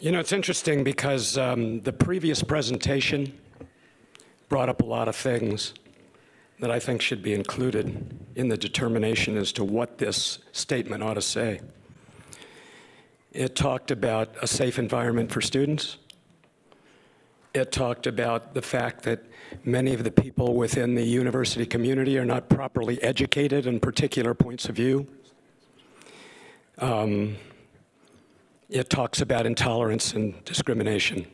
You know, it's interesting because the previous presentation brought up a lot of things that I think should be included in the determination as to what this statement ought to say. It talked about a safe environment for students. It talked about the fact that many of the people within the university community are not properly educated in particular points of view. It talks about intolerance and discrimination.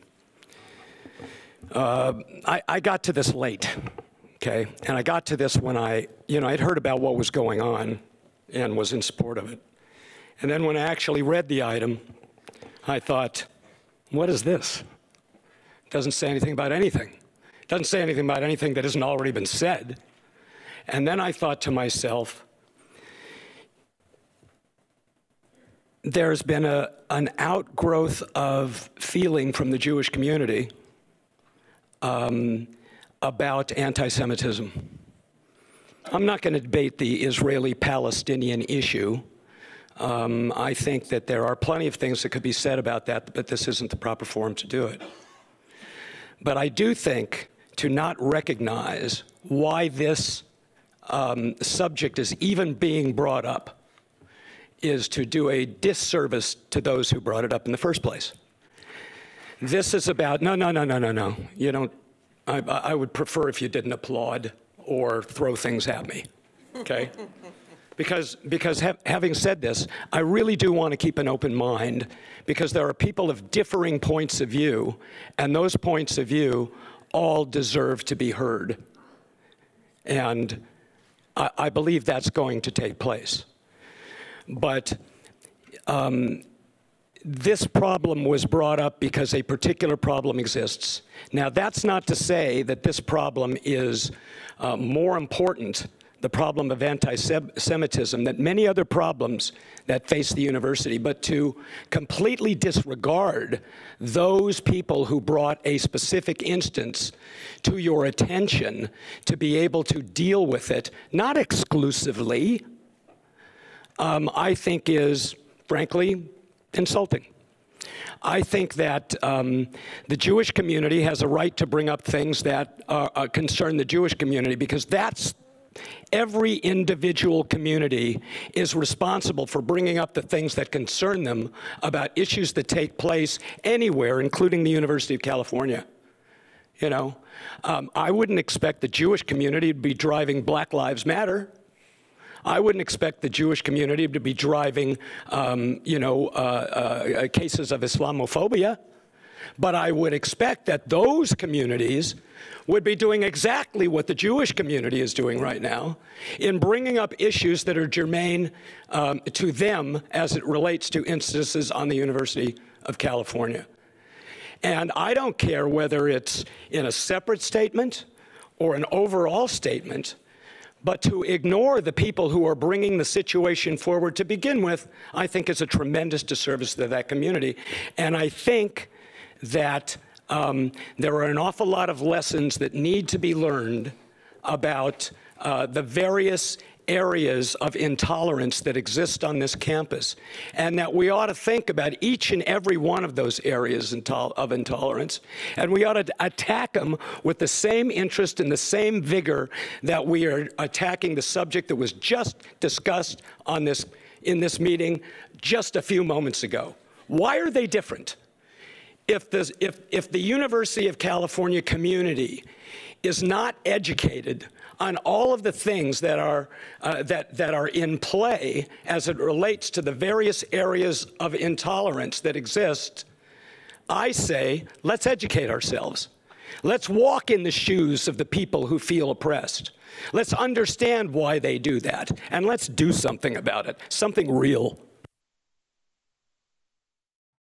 I got to this late, okay? And I got to this when I'd heard about what was going on and was in support of it. And then when I actually read the item, I thought, what is this? It doesn't say anything about anything. It doesn't say anything about anything that hasn't already been said. And then I thought to myself, there's been an outgrowth of feeling from the Jewish community about anti-Semitism. I'm not going to debate the Israeli-Palestinian issue. I think that there are plenty of things that could be said about that, but this isn't the proper forum to do it. But I do think to not recognize why this subject is even being brought up is to do a disservice to those who brought it up in the first place. This is about, no. You don't, I would prefer if you didn't applaud or throw things at me, okay? Because having said this, I really do want to keep an open mind because there are people of differing points of view, and those points of view all deserve to be heard. And I believe that's going to take place. But this problem was brought up because a particular problem exists. Now, that's not to say that this problem is more important, the problem of anti-Semitism, than many other problems that face the university, but to completely disregard those people who brought a specific instance to your attention to be able to deal with it, not exclusively, I think is, frankly, insulting. I think that the Jewish community has a right to bring up things that concern the Jewish community, because that's every individual community is responsible for bringing up the things that concern them about issues that take place anywhere, including the University of California. You know, I wouldn't expect the Jewish community to be driving Black Lives Matter. I wouldn't expect the Jewish community to be driving, cases of Islamophobia. But I would expect that those communities would be doing exactly what the Jewish community is doing right now in bringing up issues that are germane to them as it relates to instances on the University of California. And I don't care whether it's in a separate statement or an overall statement, but to ignore the people who are bringing the situation forward to begin with, I think is a tremendous disservice to that community. And I think that there are an awful lot of lessons that need to be learned about the various areas of intolerance that exist on this campus, and that we ought to think about each and every one of those areas of intolerance, and we ought to attack them with the same interest and the same vigor that we are attacking the subject that was just discussed in this meeting just a few moments ago. Why are they different? If the University of California community is not educated on all of the things that are in play as it relates to the various areas of intolerance that exist, I say, let's educate ourselves. Let's walk in the shoes of the people who feel oppressed. Let's understand why they do that, and let's do something about it, something real.